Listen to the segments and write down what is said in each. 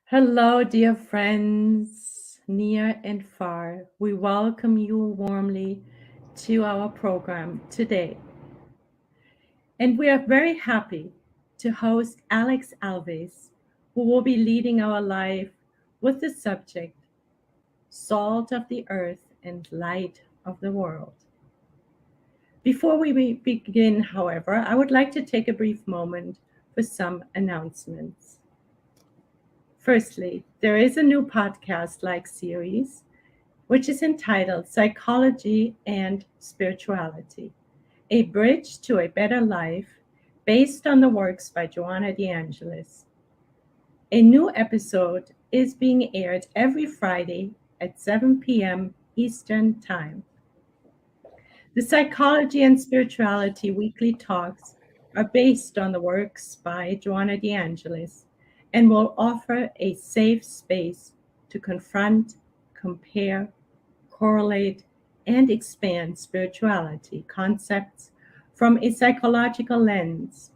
Hello, dear friends, near and far. We welcome you warmly to our program today. And we are very happy to host Alex Alves, who will be leading our life with the subject Salt of the Earth and Light of the World. Before we begin, however, I would like to take a brief moment for some announcements. Firstly, there is a new podcast-like series which is entitled Psychology and Spirituality, a Bridge to a Better Life, based on the works by Joanna de Angelis. A new episode is being aired every Friday at 7 p.m. Eastern Time. The Psychology and Spirituality weekly talks are based on the works by Joanna de Angelis and will offer a safe space to confront, compare, correlate, and expand spirituality concepts from a psychological lens,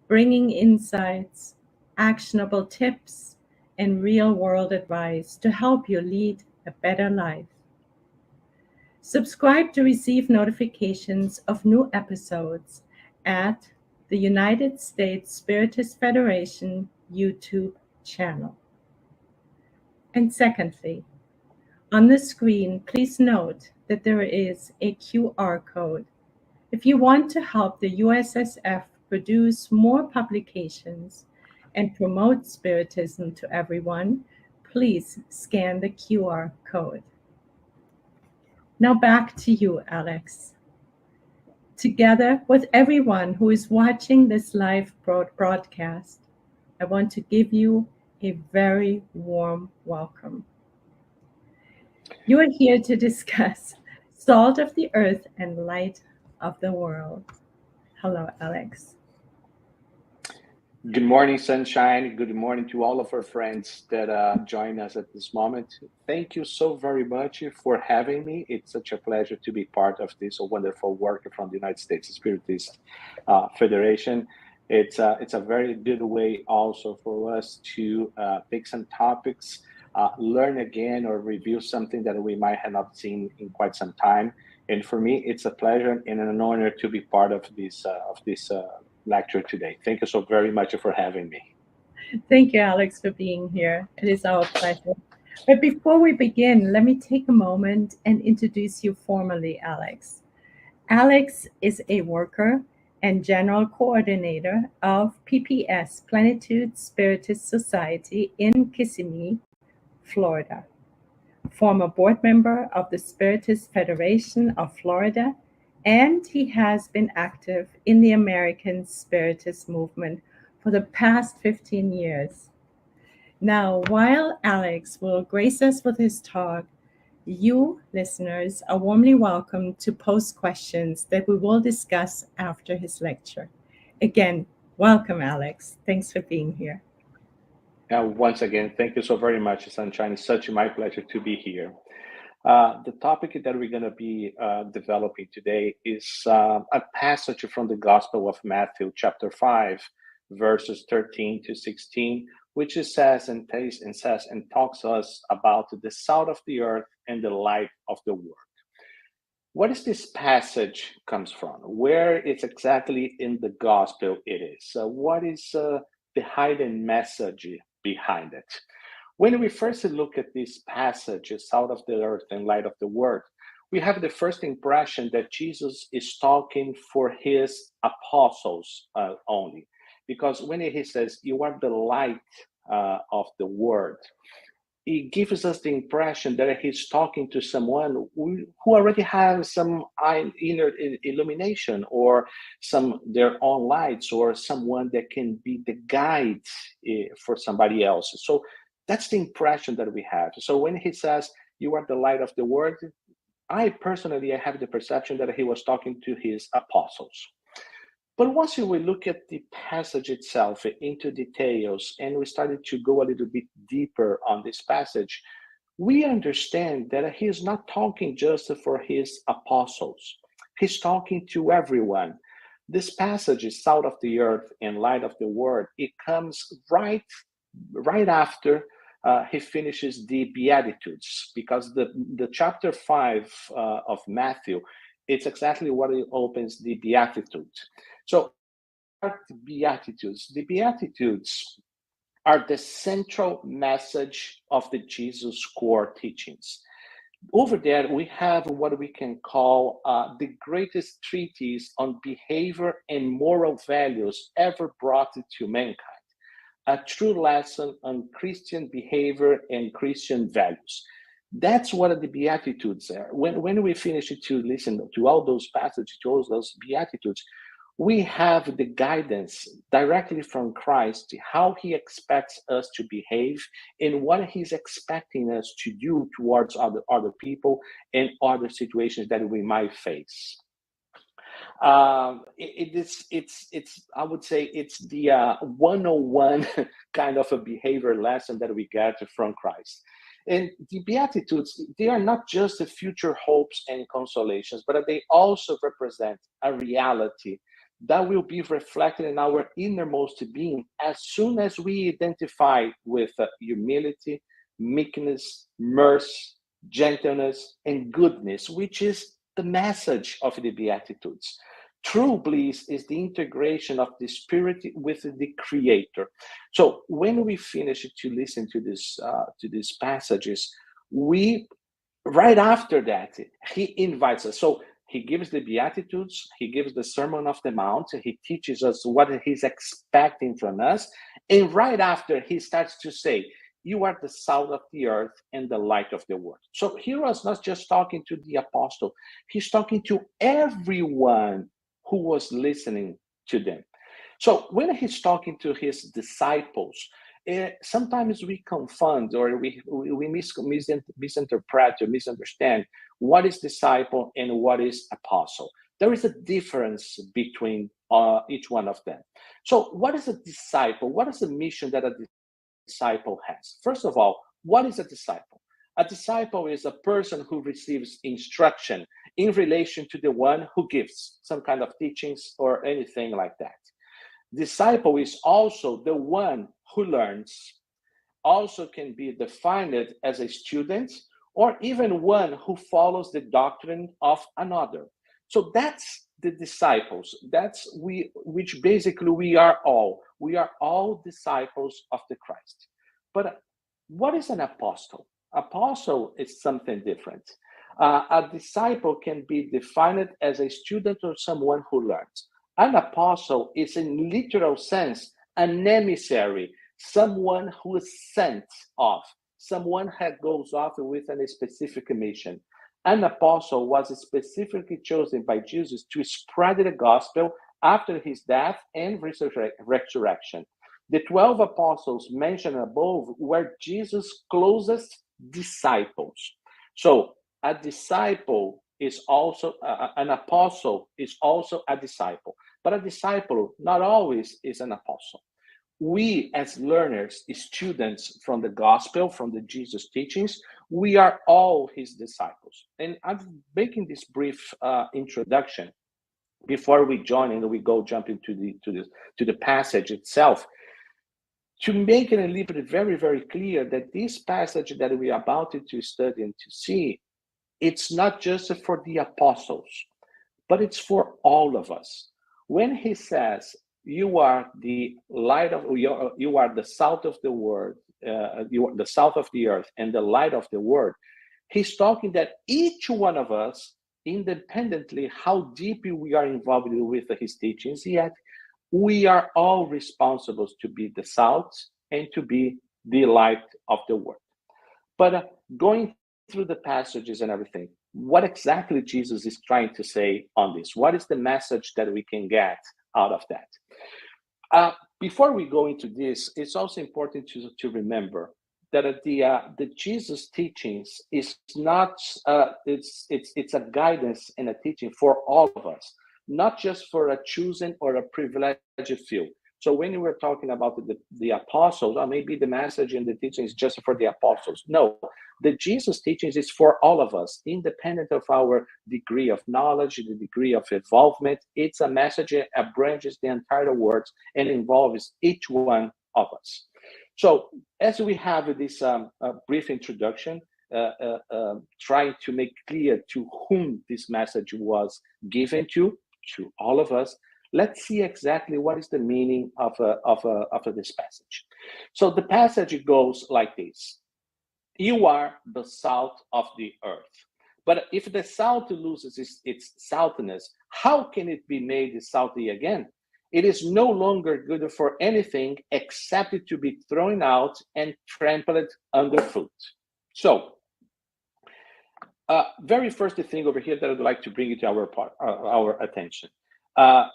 bringing insights, actionable tips, and real-world advice to help you lead a better life. Subscribe to receive notifications of new episodes at the United States Spiritist Federation YouTube channel. And secondly, on the screen, please note that there is a QR code. If you want to help the USSF produce more publications and promote Spiritism to everyone, please scan the QR code. Now back to you, Alex. Together with everyone who is watching this live broadcast, I want to give you a very warm welcome. You are here to discuss Salt of the Earth and Light of the World. Hello, Alex. Good morning, Sunshine. Good morning to all of our friends that join us at this moment. Thank you so very much for having me. It's such a pleasure to be part of this wonderful work from the United States Spiritist Federation. It's a very good way also for us to take some topics, learn again, or review something that we might have not seen in quite some time. And for me, it's a pleasure and an honor to be part of this lecture today. Thank you so very much for having me. Thank you, Alex, for being here. It is our pleasure. But before we begin, let me take a moment and introduce you formally, Alex. Alex is a worker and general coordinator of PPS, Plenitude Spiritist Society in Kissimmee, Florida. Former board member of the Spiritist Federation of Florida, and he has been active in the American Spiritist movement for the past 15 years. Now, while Alex will grace us with his talk, you, listeners, are warmly welcome to post questions that we will discuss after his lecture. Again, welcome, Alex. Thanks for being here. Once again, thank you so very much, Sunshine. It's such my pleasure to be here. The topic that we're going to be developing today is a passage from the Gospel of Matthew, chapter 5, verses 13 to 16, which says and talks to us about the salt of the earth and the light of the world. What is this passage comes from? Where it's exactly in the Gospel it is? What is the hidden message behind it? When we first look at this passage, salt of the earth and light of the world, we have the first impression that Jesus is talking for his apostles only. Because when he says, you are the light of the world, it gives us the impression that he's talking to someone who already has some inner illumination or their own lights, or someone that can be the guide for somebody else. So that's the impression that we have. So when he says, you are the light of the world, I have the perception that he was talking to his apostles. But once we look at the passage itself into details, and we started to go a little bit deeper on this passage, we understand that he is not talking just for his apostles. He's talking to everyone. This passage is salt of the earth and light of the world. It comes right after he finishes the Beatitudes, because the chapter 5 of Matthew, it's exactly what it opens the Beatitudes. So, the Beatitudes are the central message of the Jesus core teachings. Over there, we have what we can call the greatest treatise on behavior and moral values ever brought to mankind. A true lesson on Christian behavior and Christian values. That's what the Beatitudes are. When we finish to listen to all those passages, to all those Beatitudes, we have the guidance directly from Christ, how he expects us to behave and what he's expecting us to do towards other people and other situations that we might face. It's I would say it's the 101 kind of a behavior lesson that we get from Christ. And the Beatitudes, they are not just the future hopes and consolations, but they also represent a reality that will be reflected in our innermost being as soon as we identify with humility, meekness, mercy, gentleness, and goodness, which is the message of the Beatitudes. True bliss is the integration of the Spirit with the Creator. So when we finish to listen to these passages, we right after that he invites us. So he gives the Beatitudes, he gives the Sermon of the Mount, he teaches us what he's expecting from us, and right after he starts to say, you are the salt of the earth and the light of the world. So he was not just talking to the apostle, he's talking to everyone who was listening to them. So when he's talking to his disciples, sometimes we confund or we misinterpret or misunderstand what is disciple and what is apostle. There is a difference between each one of them. So what is a disciple? What is the mission that a disciple has? First of all, what is a disciple? A disciple is a person who receives instruction in relation to the one who gives some kind of teachings or anything like that. Disciple is also the one who learns, also can be defined as a student or even one who follows the doctrine of another. So that's the disciples. That's which basically we are all. We are all disciples of the Christ. But what is an apostle? Apostle is something different. A disciple can be defined as a student or someone who learns. An apostle is, in literal sense, an emissary, someone who is sent off, someone that goes off with a specific mission. An apostle was specifically chosen by Jesus to spread the gospel after his death and resurrection. The 12 apostles mentioned above were Jesus' closest disciples. So a disciple is also, an apostle is also a disciple. But a disciple not always is an apostle. We as learners, students from the gospel, from the Jesus teachings, we are all his disciples. And I'm making this brief introduction before we join and we jump into the passage itself, to make it a little bit very, very clear that this passage that we are about to study and to see, it's not just for the apostles, but it's for all of us. When he says, you are the light of, you are the salt of the world, you are the salt of the earth and the light of the world, he's talking that each one of us, independently how deeply we are involved with his teachings, yet we are all responsible to be the salt and to be the light of the world. But going through the passages and everything, what exactly Jesus is trying to say on this? What is the message that we can get out of that? Before we go into this, it's also important to remember that the Jesus teachings is not it's a guidance and a teaching for all of us, not just for a chosen or a privileged few. So when we're talking about the apostles, or maybe the message and the teaching is just for the apostles. No, the Jesus teachings is for all of us, independent of our degree of knowledge, the degree of involvement. It's a message that branches the entire world and involves each one of us. So as we have this brief introduction, trying to make clear to whom this message was given to all of us, let's see exactly what is the meaning of this passage. So the passage goes like this: you are the salt of the earth. But if the salt loses its saltiness, how can it be made salty again? It is no longer good for anything except to be thrown out and trampled underfoot. So, very first thing over here that I'd like to bring it to our attention.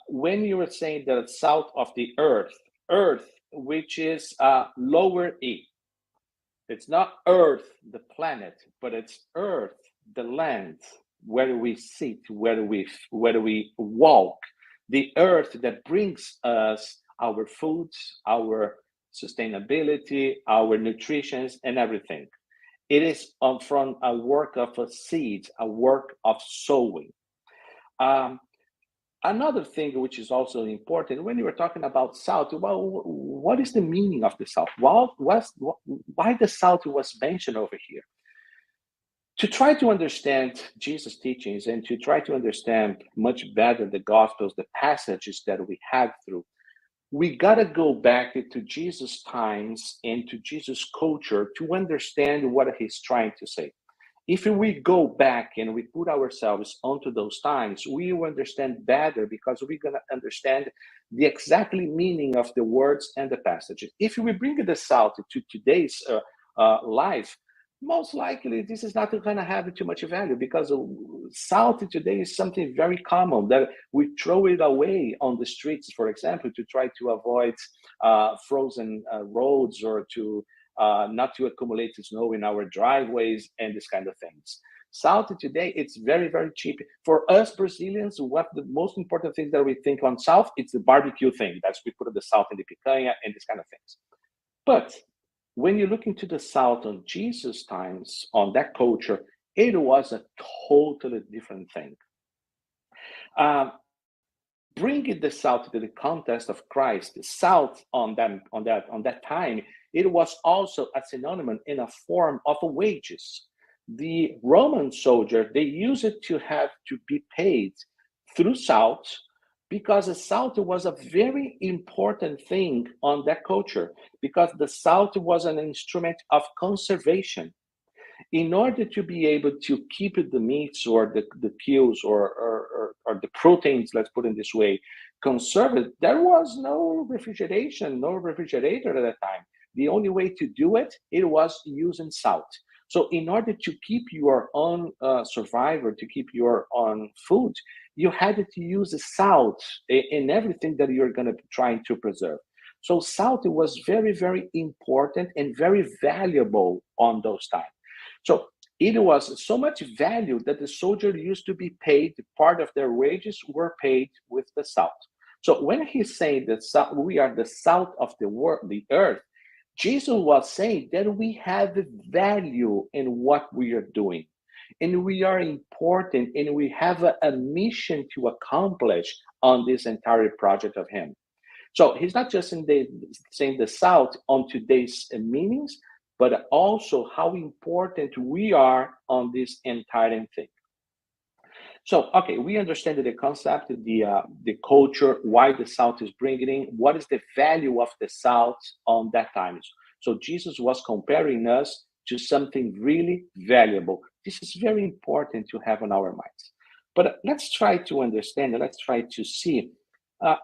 When you were saying that salt of the earth, which is lower E, it's not Earth, the planet, but it's Earth, the land, where we sit, where we walk, the earth that brings us our foods, our sustainability, our nutrition, and everything. It is from a work of a seed, a work of sowing. Another thing which is also important, when you were talking about salt, well, what is the meaning of the salt? Why the salt was mentioned over here? To try to understand Jesus' teachings and to try to understand much better the Gospels, the passages that we have through, we got to go back to Jesus' times and to Jesus' culture to understand what he's trying to say. If we go back and we put ourselves onto those times, we will understand better because we're going to understand the exactly meaning of the words and the passages. If we bring the salt to today's life, most likely this is not going to have too much value because salt today is something very common that we throw it away on the streets, for example, to try to avoid frozen roads or to not to accumulate snow in our driveways and this kind of things. Salt today, it's very, very cheap. For us Brazilians, what the most important thing that we think on salt, it's the barbecue thing. That's we put the salt in the picanha and this kind of things. But when you look into the salt on Jesus' times, on that culture, it was a totally different thing. Bringing the salt to the context of Christ, the salt on that time, it was also a synonym in a form of wages. The Roman soldier, they used it to have to be paid through salt because the salt was a very important thing on that culture because the salt was an instrument of conservation. In order to be able to keep the meats or the kills or the proteins, let's put it this way, conserved, there was no refrigeration, no refrigerator at that time. The only way to do it, it was using salt. So in order to keep your own survivor, to keep your own food, you had to use the salt in everything that you're going to be trying to preserve. So salt was very, very important and very valuable on those times. So it was so much value that the soldier used to be paid, part of their wages were paid with the salt. So when he's saying that we are the salt of the world, the earth, Jesus was saying that we have value in what we are doing. And we are important and we have a mission to accomplish on this entire project of him. So he's not just saying the salt on today's meanings, but also how important we are on this entire thing. So, okay, we understand the concept, the culture, why the salt is bringing in, what is the value of the salt on that time. So Jesus was comparing us to something really valuable. This is very important to have on our minds. But let's try to understand, let's try to see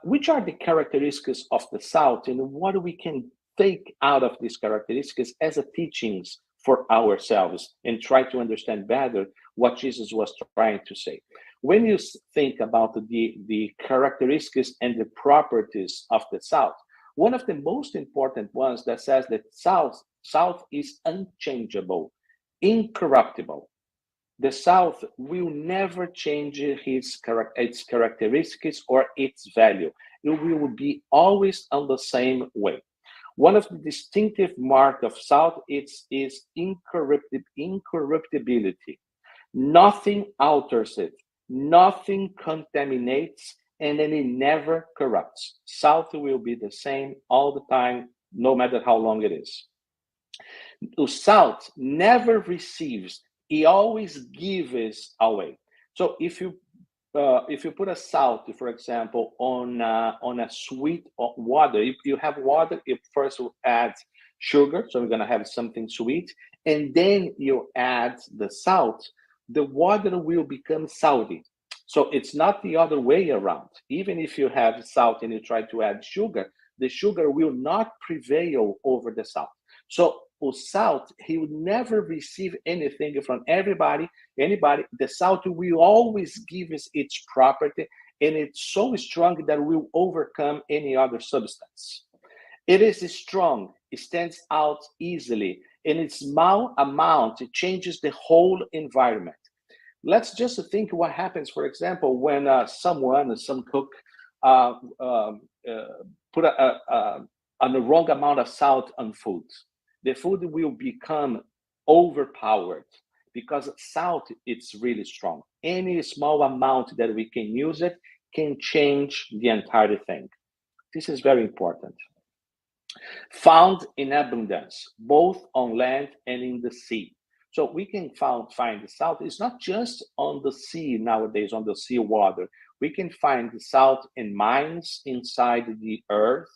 which are the characteristics of the salt and what we can take out of these characteristics as a teachings for ourselves and try to understand better what Jesus was trying to say. When you think about the characteristics and the properties of the salt, one of the most important ones that says that salt is unchangeable, incorruptible. The salt will never change its characteristics or its value. It will be always on the same way. One of the distinctive marks of salt is incorruptibility. Nothing alters it, nothing contaminates, and then it never corrupts. Salt will be the same all the time, no matter how long it is. The salt never receives; it always gives away. So if you put a salt, for example, on a sweet water, if you have water, you first add sugar, so we're going to have something sweet, and then you add the salt, the water will become salty. So it's not the other way around. Even if you have salt and you try to add sugar, the sugar will not prevail over the salt. So for salt, he would never receive anything from anybody. The salt will always give us its property, and it's so strong that it will overcome any other substance. It is strong, it stands out easily, and its small amount it changes the whole environment. Let's just think what happens, for example, when some cook put a wrong amount of salt on food. The food will become overpowered because salt it's really strong. Any small amount that we can use it can change the entire thing. This is very important. Found in abundance, both on land and in the sea. So we can find the salt. It's not just on the sea nowadays, on the sea water. We can find the salt in mines inside the earth.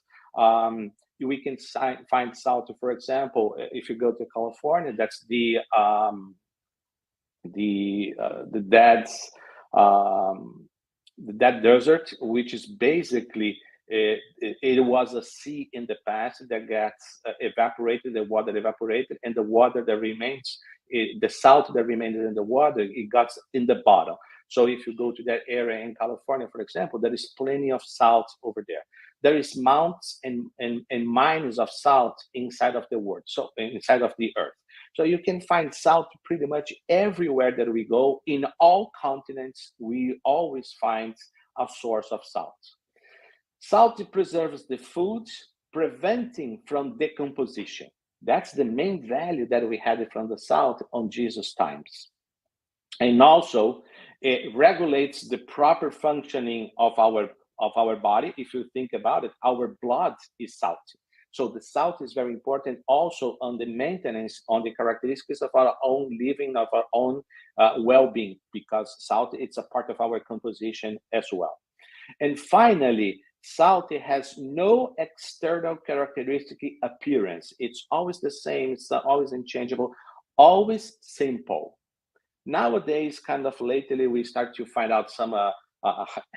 We can find salt, for example, if you go to California, that's the dead desert, which is basically it was a sea in the past that gets evaporated, the water evaporated, and the water that remains, the salt that remains in the water, it got in the bottom. So if you go to that area in California, for example, there is plenty of salt over there. There is mounts and mines of salt inside of the world, so inside of the earth. So you can find salt pretty much everywhere that we go. In all continents, we always find a source of salt. Salt preserves the food, preventing from decomposition. That's the main value that we had from the salt on Jesus' times. And also, it regulates the proper functioning of our body. If you think about it, our blood is salty. So the salt is very important also on the maintenance, on the characteristics of our own living, of our own well-being, because salt, it's a part of our composition as well. And finally, salt has no external characteristic appearance. It's always the same, it's always unchangeable, always simple. Nowadays, kind of lately, we start to find out some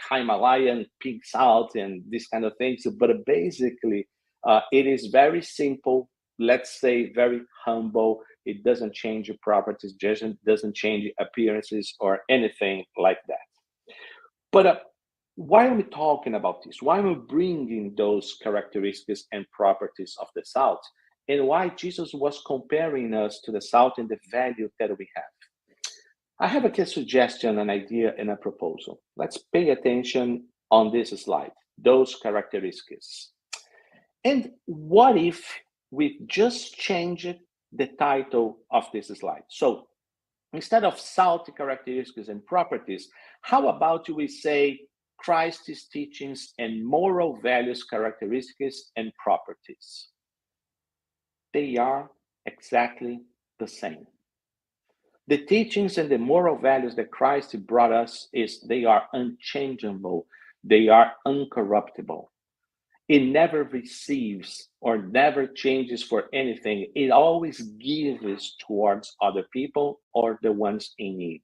Himalayan pink salt and these kind of things, but basically, it is very simple, let's say very humble. It doesn't change your properties, doesn't change appearances or anything like that. But why am I talking about this? Why am I bringing those characteristics and properties of the salt? And why Jesus was comparing us to the salt and the value that we have? I have a suggestion, an idea, and a proposal. Let's pay attention on this slide, those characteristics. And what if we just changed the title of this slide? So instead of salt characteristics and properties, how about we say Christ's teachings and moral values, characteristics, and properties? They are exactly the same. The teachings and the moral values that Christ brought us they are unchangeable. They are incorruptible. It never receives or never changes for anything. It always gives towards other people or the ones in need.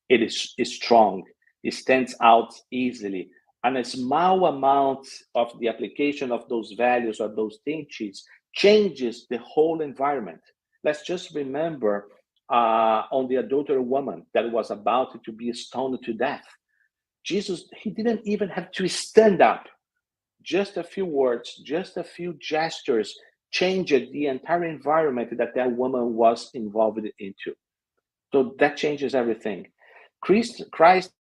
It is strong. It stands out easily. And a small amount of the application of those values or those teachings changes the whole environment. Let's just remember on the adulterous woman that was about to be stoned to death. Jesus, he didn't even have to stand up. Just a few words, just a few gestures changed the entire environment that woman was involved into. So that changes everything. Christ's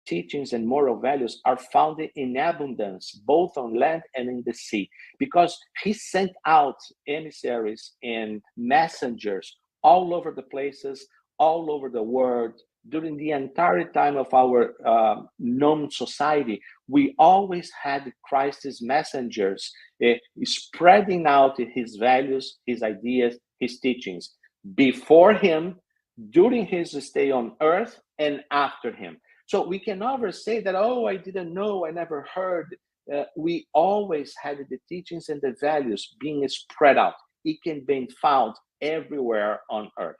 teachings and moral values are found in abundance, both on land and in the sea, because he sent out emissaries and messengers all over the places, all over the world, during the entire time of our known society, we always had Christ's messengers spreading out his values, his ideas, his teachings before him, during his stay on earth, and after him. So we can never say that, oh, I didn't know, I never heard. We always had the teachings and the values being spread out. It can be found everywhere on earth.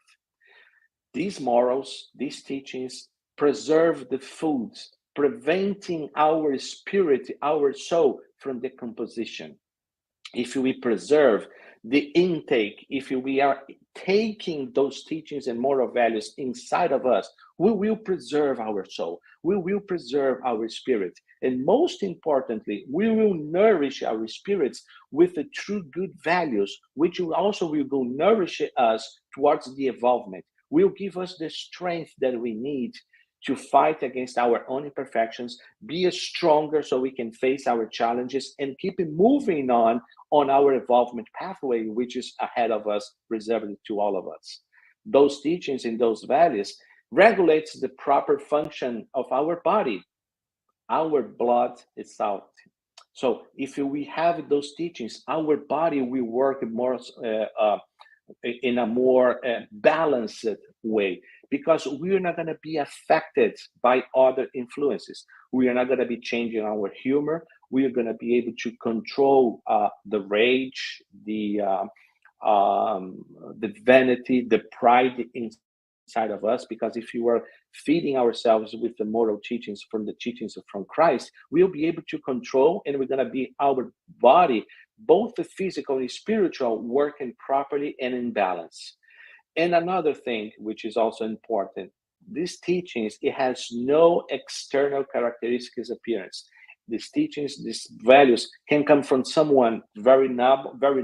These morals, these teachings preserve the foods, preventing our spirit, our soul from decomposition. If we preserve the intake, if we are taking those teachings and moral values inside of us, we will preserve our soul, we will preserve our spirit, and most importantly, we will nourish our spirits with the true good values, which will also will nourish us towards the evolvement, will give us the strength that we need to fight against our own imperfections, be stronger so we can face our challenges and keep moving on our evolvement pathway, which is ahead of us, reserved to all of us. Those teachings and those values regulates the proper function of our body. Our blood is salt. So if we have those teachings, our body will work more in a more balanced way, because we're not going to be affected by other influences. We are not going to be changing our humor. We are going to be able to control the rage, the vanity, the pride inside of us, because if you are feeding ourselves with the moral teachings from the teachings from Christ, we'll be able to control, and we're going to be our body, both the physical and spiritual, working properly and in balance. And another thing, which is also important, these teachings, it has no external characteristics appearance. These teachings, these values can come from someone very noble, very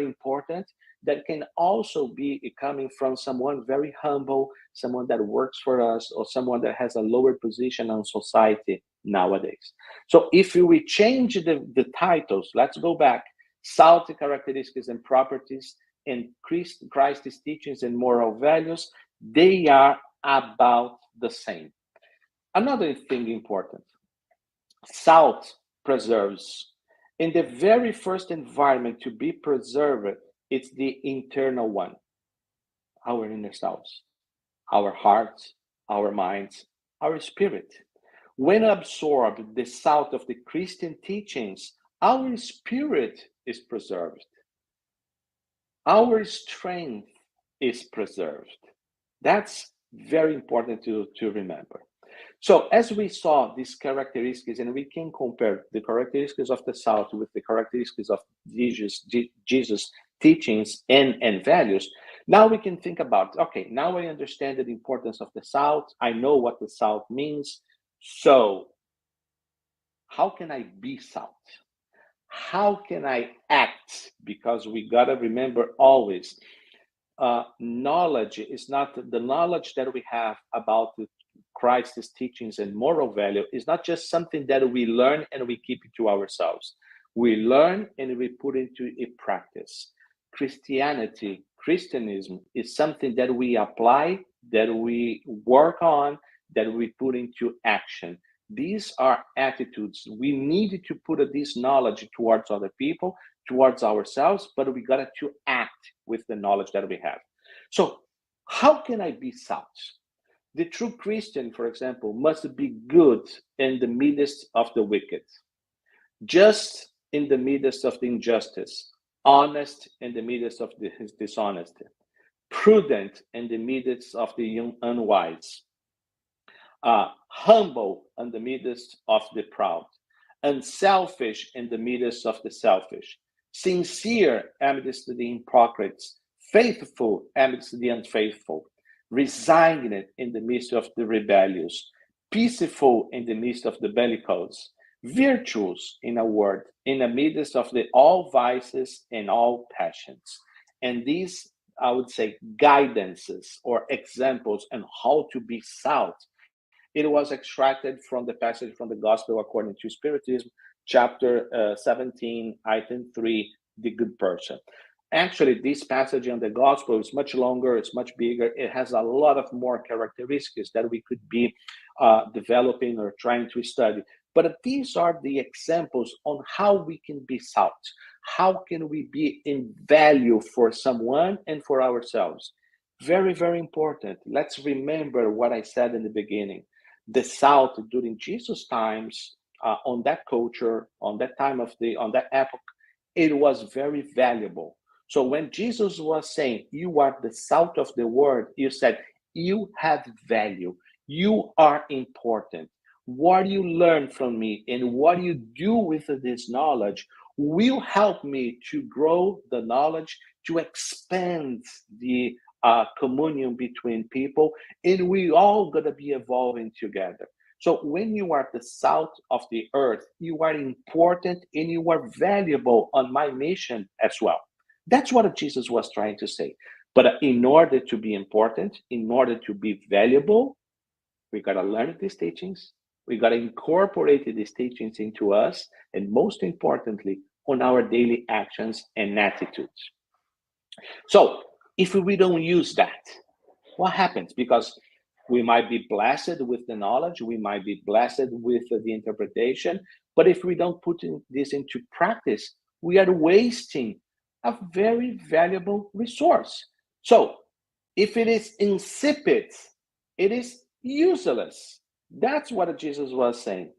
important, that can also be coming from someone very humble, someone that works for us, or someone that has a lower position in society nowadays. So if we change the titles, let's go back, Salt characteristics and properties, and Christ's teachings and moral values, they are about the same. Another thing important, salt preserves. In the very first environment to be preserved, it's the internal one, our inner selves, our hearts, our minds, our spirit. When absorbed the salt of the Christian teachings, our spirit is preserved. Our strength is preserved. That's very important to remember. So as we saw these characteristics, and we can compare the characteristics of the salt with the characteristics of Jesus' teachings and values, now we can think about, okay, now I understand the importance of the salt. I know what the salt means. So how can I be salt? How can I act? Because we got to remember always, knowledge is not the knowledge that we have about Christ's teachings and moral value is not just something that we learn and we keep it to ourselves. We learn and we put into a practice. Christianism is something that we apply, that we work on, that we put into action. These are attitudes. We need to put this knowledge towards other people, towards ourselves, but we got to act with the knowledge that we have. So how can I be salt? The true Christian, for example, must be good in the midst of the wicked, just in the midst of the injustice, honest in the midst of his dishonesty, prudent in the midst of the unwise, humble in the midst of the proud, unselfish in the midst of the selfish, sincere amidst the hypocrites, faithful amidst the unfaithful, resigned in the midst of the rebellious, peaceful in the midst of the bellicose, virtuous, in a word, in the midst of all vices and all passions. And these, I would say, guidances or examples on how to be salt, it was extracted from the passage from the Gospel according to Spiritism, chapter 17, item 3, the good person. Actually, this passage in the gospel is much longer, it's much bigger. It has a lot of more characteristics that we could be developing or trying to study. But these are the examples on how we can be salt. How can we be in value for someone and for ourselves? Very, very important. Let's remember what I said in the beginning. The salt during Jesus' times, on that culture, on that time of on that epoch, it was very valuable. So when Jesus was saying, you are the salt of the world, you said, you have value. You are important. What you learn from me and what you do with this knowledge will help me to grow the knowledge, to expand the communion between people, and we all gonna be evolving together. So when you are the salt of the earth, you are important and you are valuable on my mission as well. That's what Jesus was trying to say. But in order to be important, in order to be valuable, we got to learn these teachings. We got to incorporate these teachings into us. And most importantly, on our daily actions and attitudes. So if we don't use that, what happens? Because we might be blessed with the knowledge, we might be blessed with the interpretation, but if we don't put this into practice, we are wasting a very valuable resource. So if it is insipid, it is useless. That's what Jesus was saying.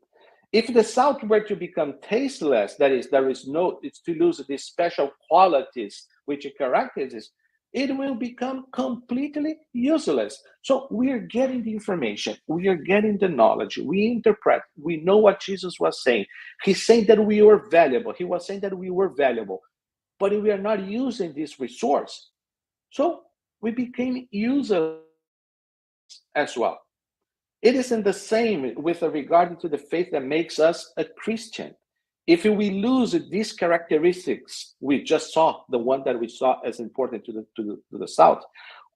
If the salt were to become tasteless, that is, it's to lose the special qualities which it characterizes, it will become completely useless. So we are getting the information, we are getting the knowledge, we interpret, we know what Jesus was saying. He's saying that we were valuable. He was saying that we were valuable, but we are not using this resource. So we became useless as well. It isn't the same with regard to the faith that makes us a Christian. If we lose these characteristics, we just saw the one that we saw as important to the South,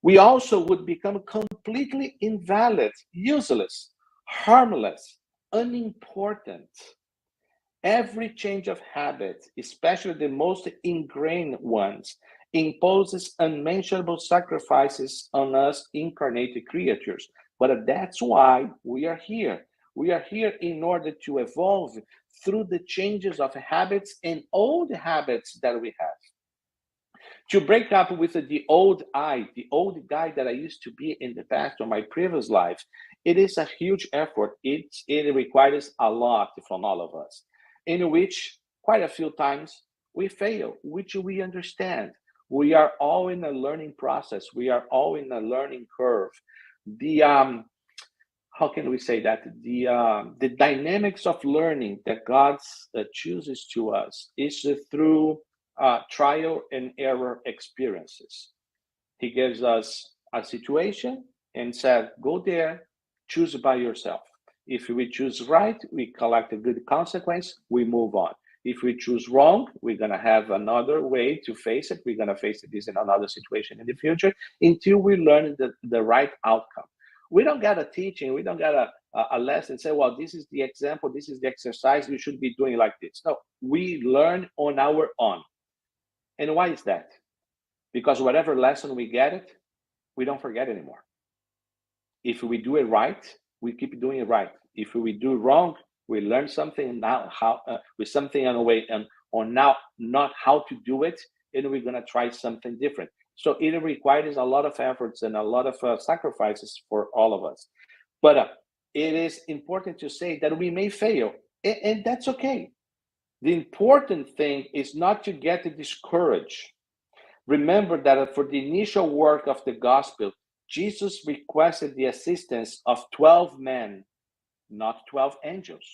we also would become completely invalid, useless, harmless, unimportant. Every change of habit, especially the most ingrained ones, imposes unmentionable sacrifices on us incarnated creatures. But that's why we are here. We are here in order to evolve through the changes of habits and old habits that we have. To break up with the old the old guy that I used to be in the past or my previous life, it is a huge effort. It requires a lot from all of us, in which quite a few times we fail, which we understand. We are all in a learning process. We are all in a learning curve. The how can we say that? The dynamics of learning that God chooses to us is through trial and error experiences. He gives us a situation and said, go there, choose by yourself. If we choose right, we collect a good consequence, we move on. If we choose wrong, we're going to have another way to face it. We're going to face this in another situation in the future until we learn the right outcome. We don't get a teaching, we don't get a lesson, say, well, this is the example, this is the exercise, you should be doing like this. No, we learn on our own. And why is that? Because whatever lesson we get it, we don't forget anymore. If we do it right, we keep doing it right. If we do wrong, we learn something now with something on the way and on now not how to do it, and we're gonna try something different. So it requires a lot of efforts and a lot of sacrifices for all of us. But it is important to say that we may fail, and that's okay. The important thing is not to get discouraged. Remember that for the initial work of the gospel, Jesus requested the assistance of 12 men, not 12 angels.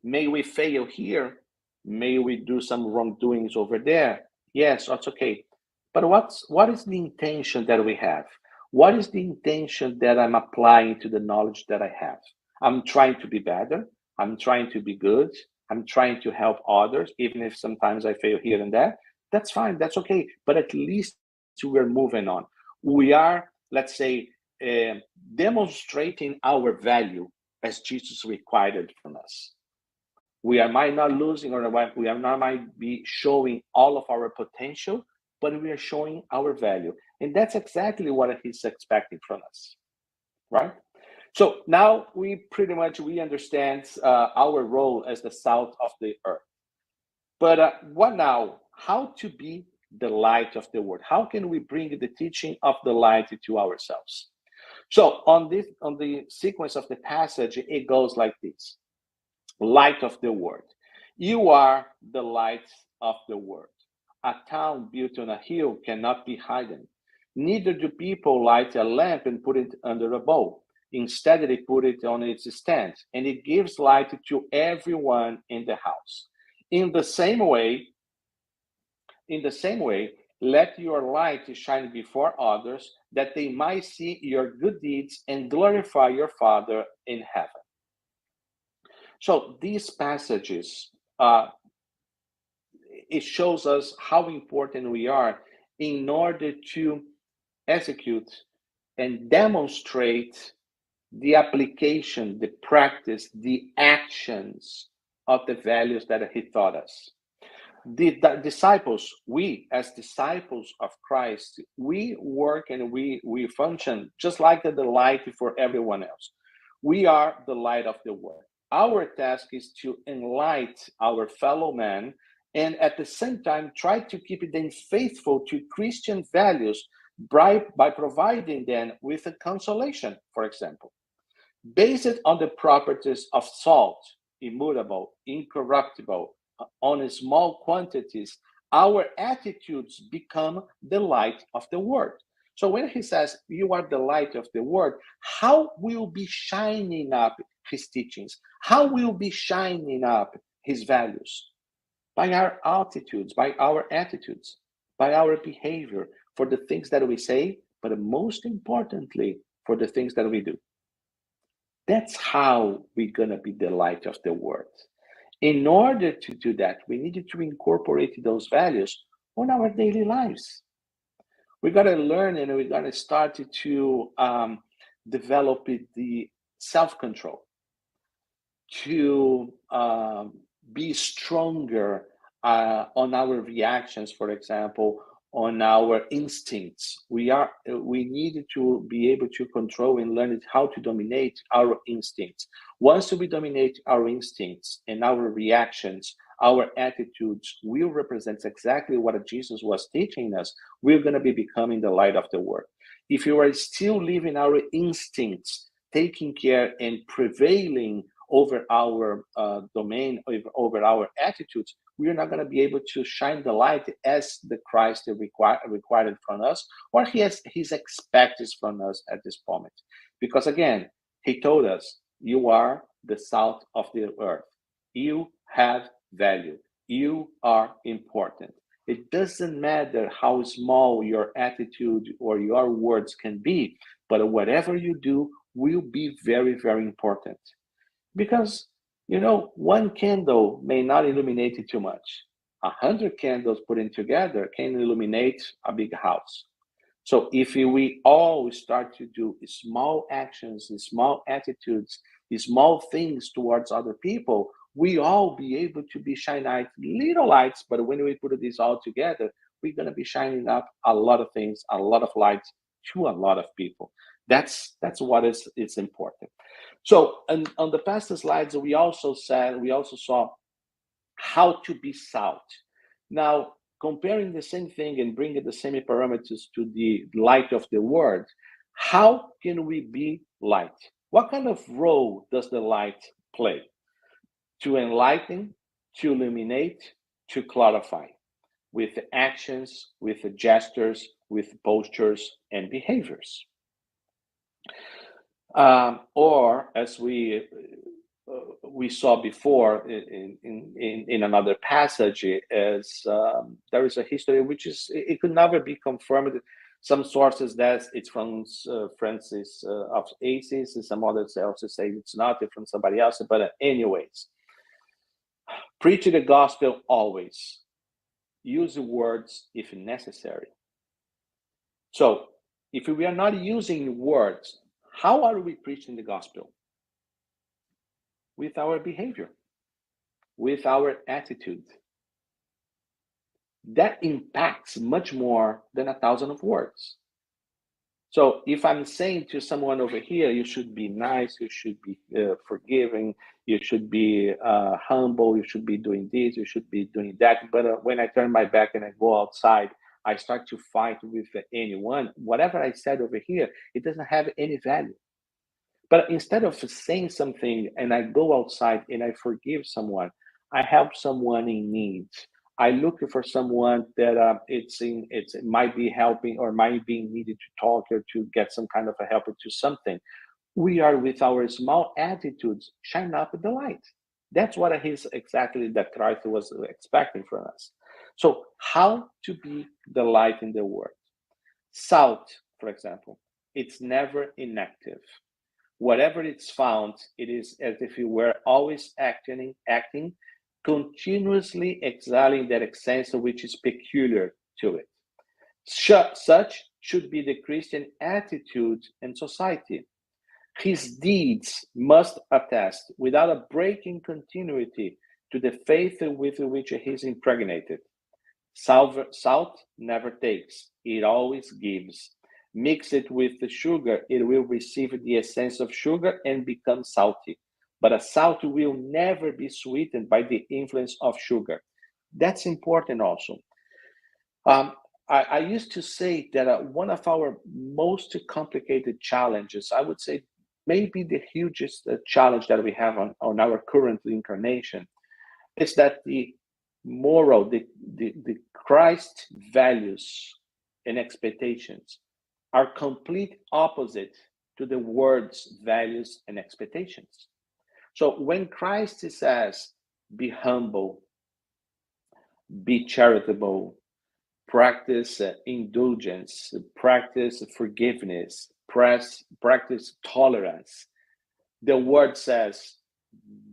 May we fail here, may we do some wrongdoings over there. Yes, that's okay. But what is the intention that we have? What is the intention that I'm applying to the knowledge that I have? I'm trying to be better. I'm trying to be good. I'm trying to help others, even if sometimes I fail here and there. That's fine. That's okay. But at least we're moving on. We are, let's say, demonstrating our value as Jesus required it from us. We might not losing, or we are not might be showing all of our potential, but we are showing our value. And that's exactly what he's expecting from us, right? So now we understand our role as the salt of the earth. But what now? How to be the light of the world? How can we bring the teaching of the light to ourselves? So on the sequence of the passage, it goes like this: light of the world. You are the light of the world. A town built on a hill cannot be hidden. Neither do people light a lamp and put it under a bowl. Instead, they put it on its stand, and it gives light to everyone in the house. In the same way, let your light shine before others, that they might see your good deeds and glorify your Father in heaven. So these passages, it shows us how important we are in order to execute and demonstrate the application, the practice, the actions of the values that he taught us. The disciples, we as disciples of Christ, we work and we function just like the light for everyone else. We are the light of the world. Our task is to enlighten our fellow men and at the same time try to keep them faithful to Christian values by providing them with a consolation, for example. Based on the properties of salt, immutable, incorruptible, on small quantities, our attitudes become the light of the world. So when he says, you are the light of the world, how will be shining up his teachings? How will be shining up his values? By our attitudes, by our behavior, for the things that we say, but most importantly, for the things that we do. That's how we're going to be the light of the world. In order to do that, we needed to incorporate those values on our daily lives. We got to learn and we got to start to develop the self-control, to be stronger on our reactions, for example, on our instincts. We needed to be able to control and learn how to dominate our instincts. Once we dominate our instincts and our reactions, our attitudes will represent exactly what Jesus was teaching us. We're going to be becoming the light of the world. If you are still living our instincts, taking care and prevailing over our domain, over our attitudes, we are not going to be able to shine the light as the Christ required from us, or he's expected from us at this moment. Because again, he told us, you are the salt of the earth. You have value. You are important. It doesn't matter how small your attitude or your words can be, but whatever you do will be very, very important. Because, one candle may not illuminate it too much. 100 candles put in together can illuminate a big house. So if we all start to do small actions, small attitudes, small things towards other people, we all be able to be shining little lights. But when we put this all together, we're going to be shining up a lot of things, a lot of lights to a lot of people. That's what is important. So on the past slides, we also saw how to be salt. Now, comparing the same thing and bringing the same parameters to the light of the world, how can we be light? What kind of role does the light play? To enlighten, to illuminate, to clarify, with actions, with gestures, with postures and behaviors. Or as we saw before in another passage, is there is a history which it could never be confirmed. Some sources that it's from Francis of Assisi, some others also say it's not, it's from somebody else. But anyways, preach the gospel always. Use words if necessary. So if we are not using words, how are we preaching the gospel? With our behavior, with our attitude. that impacts much more than 1,000 of words. So if I'm saying to someone over here, you should be nice, you should be forgiving, you should be humble, you should be doing this, you should be doing that. But when I turn my back and I go outside, I start to fight with anyone. Whatever I said over here, it doesn't have any value. But instead of saying something and I go outside and I forgive someone, I help someone in need. I look for someone that it might be helping or might be needed to talk or to get some kind of a help to something. We are with our small attitudes shine up the light. That's what he's exactly that Christ was expecting from us. So how to be the light in the world? Salt, for example, it's never inactive. Whatever it's found, it is as if you were always acting, continuously exhaling that essence which is peculiar to it. Such should be the Christian attitude in society. His deeds must attest, without a breaking continuity, to the faith with which he is impregnated. Salt never takes, it always gives. Mix it with the sugar, it will receive the essence of sugar and become salty. But a salt will never be sweetened by the influence of sugar. That's important also. I used to say that one of our most complicated challenges, I would say maybe the hugest challenge that we have on our current incarnation, is that the moral, the Christ values and expectations are complete opposite to the world's values and expectations. So when Christ says, be humble, be charitable, practice indulgence, practice forgiveness, practice tolerance, the word says,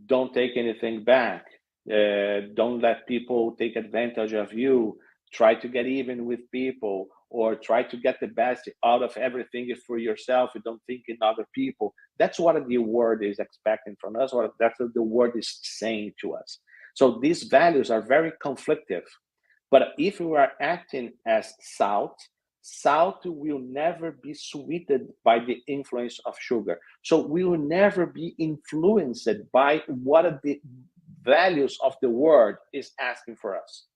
don't take anything back, don't let people take advantage of you, try to get even with people, or try to get the best out of everything for yourself. You don't think in other people. That's what the word is expecting from us, or that's what the word is saying to us. So these values are very conflictive. But if we are acting as salt, salt will never be sweetened by the influence of sugar. So we will never be influenced by what the values of the world is asking for us.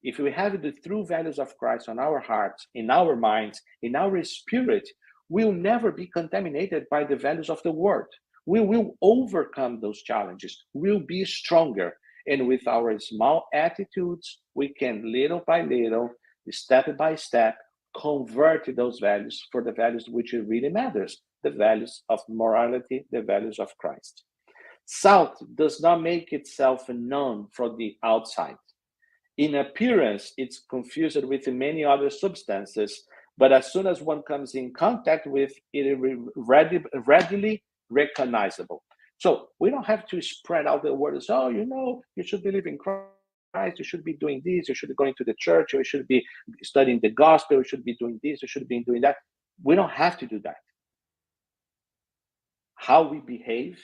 If we have the true values of Christ on our hearts, in our minds, in our spirit, we'll never be contaminated by the values of the world. We will overcome those challenges. We'll be stronger. And with our small attitudes, we can little by little, step by step, convert those values for the values which really matters, the values of morality, the values of Christ. Salt does not make itself known from the outside. In appearance, it's confused with many other substances, but as soon as one comes in contact with it, it is readily recognizable. So we don't have to spread out the word. Oh, you should believe in Christ, you should be doing this, you should be going to the church, you should be studying the gospel, you should be doing this, you should be doing that. We don't have to do that. How we behave,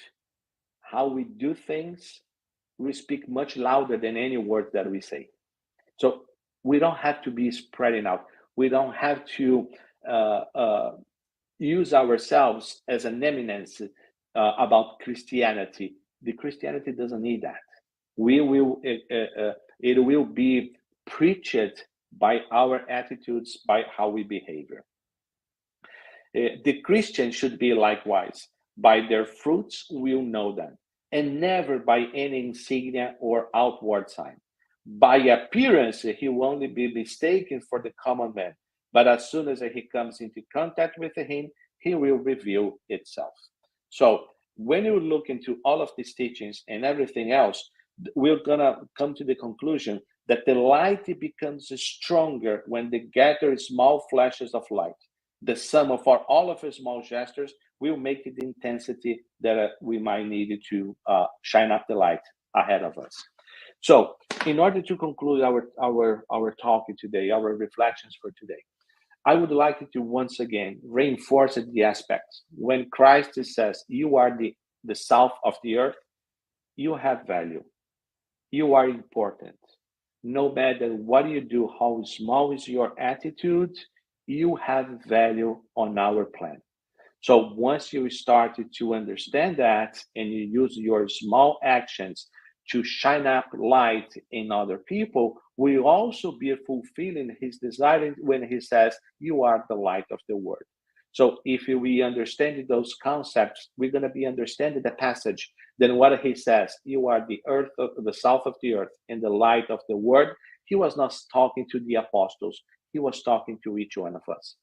how we do things, we speak much louder than any word that we say. So we don't have to be spreading out. We don't have to use ourselves as an eminence about Christianity. The Christianity doesn't need that. It will be preached by our attitudes, by how we behave. The Christian should be likewise. By their fruits we'll know them, and never by any insignia or outward sign. By appearance, he will only be mistaken for the common man, but as soon as he comes into contact with him, he will reveal itself. So when you look into all of these teachings and everything else, we're gonna come to the conclusion that the light becomes stronger when they gather small flashes of light. The sum of all of our small gestures will make it the intensity that we might need to shine up the light ahead of us. So, in order to conclude our talk today, our reflections for today, I would like to once again reinforce the aspects. When Christ says, you are the salt of the earth, you have value. You are important. no matter what you do, how small is your attitude, you have value on our plan. So once you started to understand that and you use your small actions to shine up light in other people, will also be fulfilling his desire when he says, you are the light of the world. So if we understand those concepts, we're going to be understanding the passage. Then what he says, you are the earth, of the salt of the earth and the light of the world. He was not talking to the apostles. He was talking to each one of us.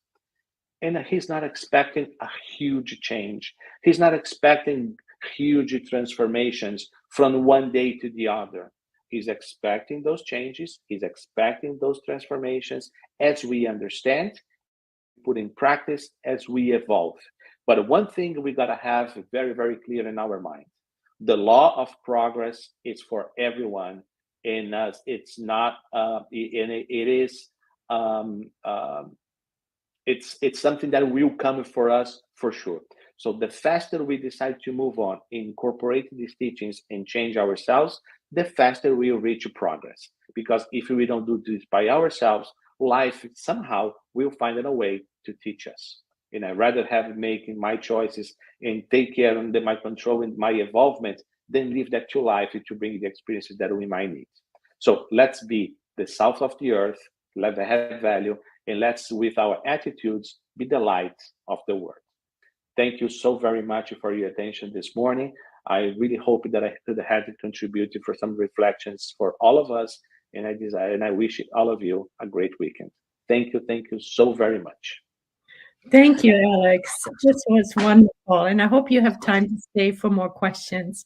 And he's not expecting a huge change. He's not expecting huge transformations from one day to the other. He's expecting those changes. He's expecting those transformations as we understand, put in practice, as we evolve. But one thing we got to have very, very clear in our mind. The law of progress is for everyone. And it's not, it's something that will come for us for sure. So the faster we decide to move on, incorporate these teachings and change ourselves, the faster we'll reach progress. Because if we don't do this by ourselves, life somehow will find a way to teach us. And I'd rather have making my choices and take care of my control and my involvement than leave that to life to bring the experiences that we might need. So let's be the salt of the earth, let's have value, and let's, with our attitudes, be the light of the world. Thank you so very much for your attention this morning. I really hope that I could have contributed for some reflections for all of us, and I wish all of you a great weekend. Thank you so very much. Thank you, Alex. This was wonderful, and I hope you have time to stay for more questions.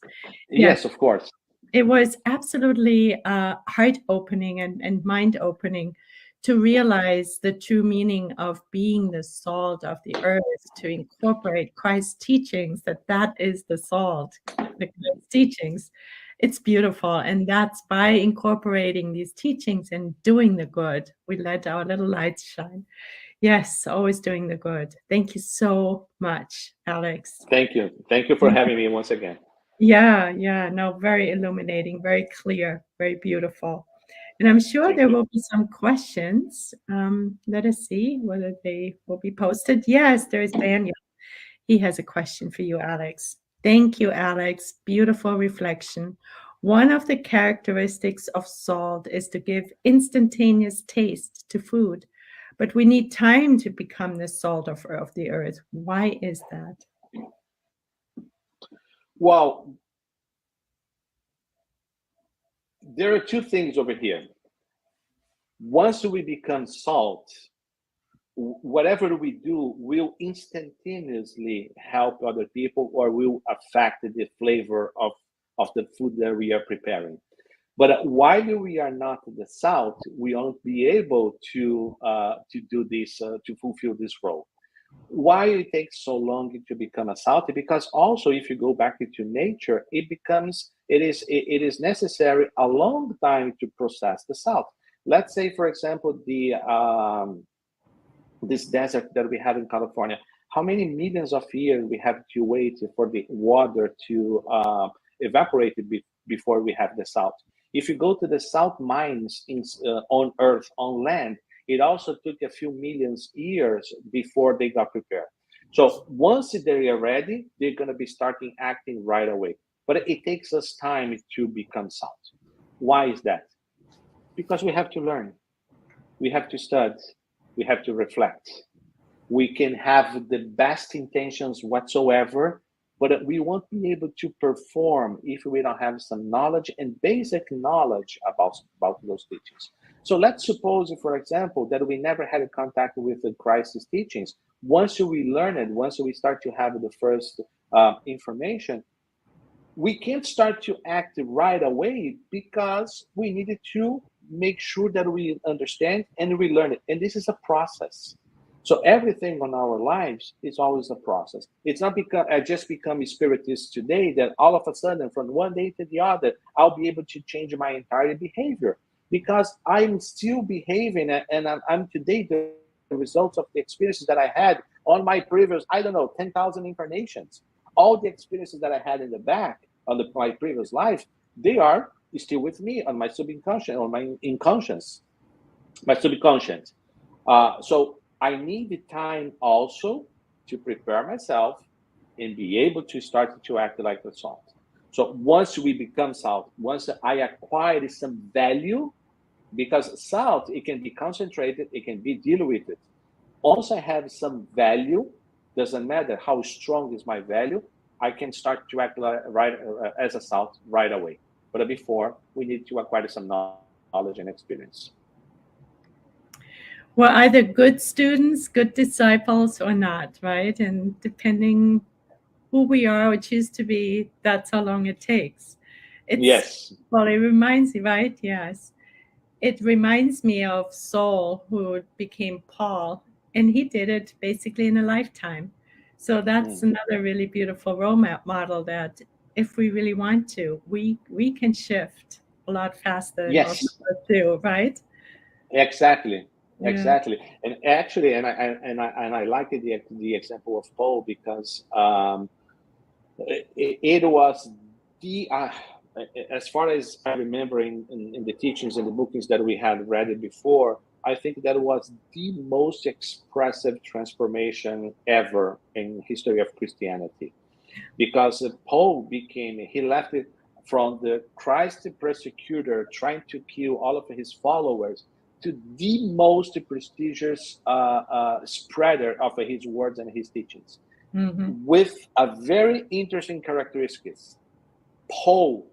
Yes, of course. It was absolutely heart-opening and mind-opening to realize the true meaning of being the salt of the earth, to incorporate Christ's teachings, that is the salt, the Christ's teachings. It's beautiful. And that's by incorporating these teachings and doing the good, we let our little lights shine. Yes, always doing the good. Thank you so much, Alex. Thank you. Thank you for having me once again. Yeah, no, very illuminating, very clear, very beautiful. And I'm sure there will be some questions. Let us see whether they will be posted. Yes, there is Daniel. He has a question for you, Alex. Thank you, Alex. Beautiful reflection. One of the characteristics of salt is to give instantaneous taste to food, but we need time to become the salt of the earth. Why is that? Well, there are two things over here. Once we become salt, whatever we do will instantaneously help other people or will affect the flavor of the food that we are preparing. But while we are not the salt, we won't be able to do this, to fulfill this role. Why it takes so long to become a salt? Because also, if you go back into nature, it is necessary a long time to process the salt. Let's say, for example, this desert that we have in California. How many millions of years we have to wait for the water to evaporate before we have the salt? If you go to the salt mines on Earth, on land, it also took a few millions years before they got prepared. So once they are ready, they're going to be starting acting right away. But it takes us time to become salt. Why is that? Because we have to learn. We have to study. We have to reflect. We can have the best intentions whatsoever, but we won't be able to perform if we don't have some knowledge and basic knowledge about those teachings. So let's suppose, for example, that we never had a contact with the Christ's teachings. Once we learn it, once we start to have the first information, we can't start to act right away because we needed to make sure that we understand and we learn it. And this is a process. So everything on our lives is always a process. It's not because I just become a spiritist today that all of a sudden from one day to the other, I'll be able to change my entire behavior, because I'm still behaving and I'm today the results of the experiences that I had on my previous, 10,000 incarnations. All the experiences that I had in the back on my previous life, they are is still with me on my subconscious, on my inconscious, my subconscious. So I need the time also to prepare myself and be able to start to act like the salt. So once we become salt, once I acquire some value, because salt, it can be concentrated, it can be diluted. Once I have some value, doesn't matter how strong is my value, I can start to act right as a salt right away. But before, we need to acquire some knowledge and experience. We're either good students, good disciples, or not, right? And depending who we are or choose to be, that's how long it takes. Yes. Well, it reminds me, right? Yes. It reminds me of Saul, who became Paul, and he did it basically in a lifetime. So that's another really beautiful role model that if we really want to, we can shift a lot faster than most of us do, right? Exactly. Yeah. Exactly. And actually, I like the example of Paul because it was the as far as I remember in the teachings and the bookings that we had read it before, I think that was the most expressive transformation ever in history of Christianity, because Paul he left it from the Christ persecutor trying to kill all of his followers to the most prestigious spreader of his words and his teachings. With a very interesting characteristics. Paul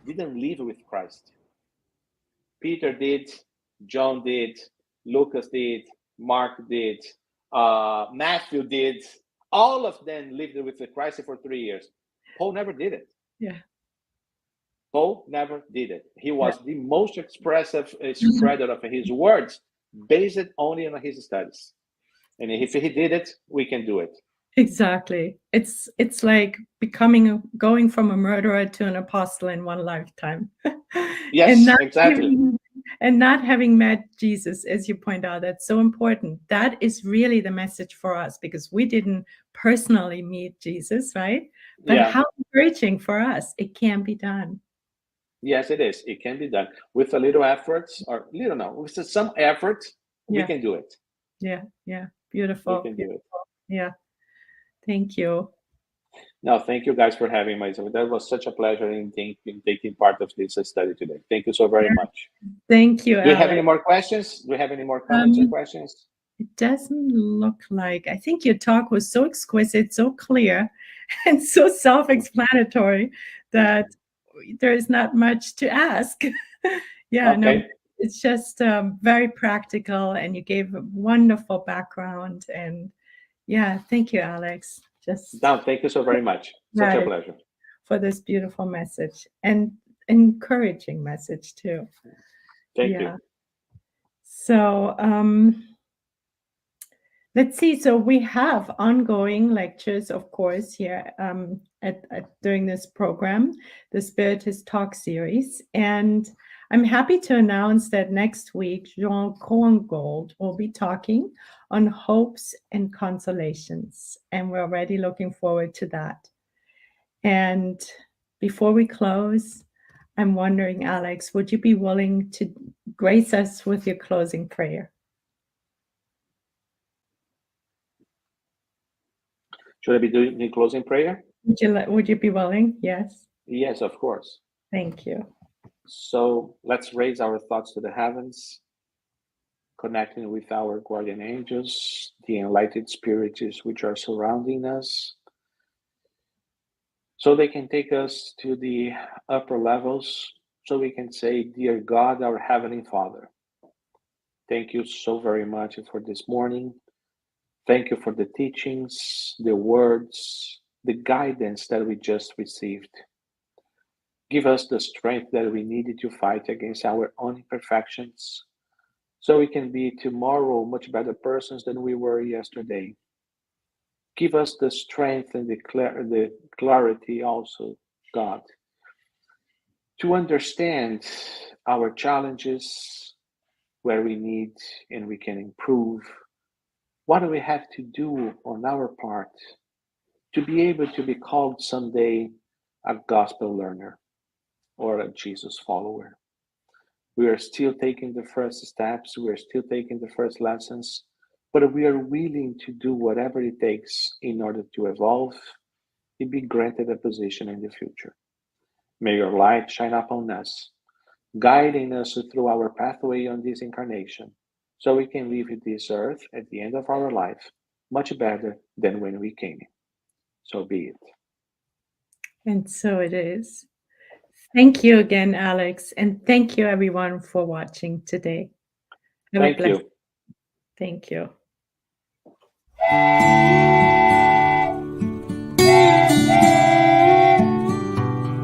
didn't live with Christ. Peter did, John did, Lucas did, Mark did, Matthew did. All of them lived with Christ for 3 years. Paul never did it. Yeah. Paul never did it. He was the most expressive spreader of his words, based only on his studies. And if he did it, we can do it. Exactly. It's like going from a murderer to an apostle in one lifetime. Yes, exactly. And not having met Jesus, as you point out, that's so important. That is really the message for us, because we didn't personally meet Jesus, right? But how encouraging for us. It can be done. Yes, it is. It can be done with a little efforts, or little no, with some effort, we can do it. Yeah. Beautiful. We can do it. Yeah. Thank you. No, thank you guys for having me. That was such a pleasure in taking part of this study today. Thank you so very much. Thank you, Do you have Alex. any more questions? Do we have any more comments or questions? It doesn't look like. I think your talk was so exquisite, so clear, and so self-explanatory that there is not much to ask. No, it's just very practical, and you gave a wonderful background. And thank you, Alex. Thank you so very much. Such a pleasure. For this beautiful message and encouraging message too. Thank you. So let's see. So we have ongoing lectures, of course, here during this program, the Spiritist Talk series. And I'm happy to announce that next week, Jean Krongold will be talking on hopes and consolations. And we're already looking forward to that. And before we close, I'm wondering, Alex, would you be willing to grace us with your closing prayer? Should I be doing the closing prayer? Would you be willing? Yes. Yes, of course. Thank you. So let's raise our thoughts to the heavens, connecting with our guardian angels, the enlightened spirits which are surrounding us, so they can take us to the upper levels, so we can say, "Dear God, our Heavenly Father, thank you so very much for this morning. Thank you for the teachings, the words, the guidance that we just received. Give us the strength that we needed to fight against our own imperfections, so we can be tomorrow much better persons than we were yesterday. Give us the strength and the clarity also, God, to understand our challenges, where we need and we can improve. What do we have to do on our part to be able to be called someday a gospel learner? or a Jesus follower. We are still taking the first steps, we are still taking the first lessons, but we are willing to do whatever it takes in order to evolve and be granted a position in the future. May your light shine upon us, guiding us through our pathway on this incarnation, so we can leave this earth at the end of our life much better than when we came in. So be it. And so it is. Thank you again, Alex. And thank you, everyone, for watching today. Thank you. Thank you.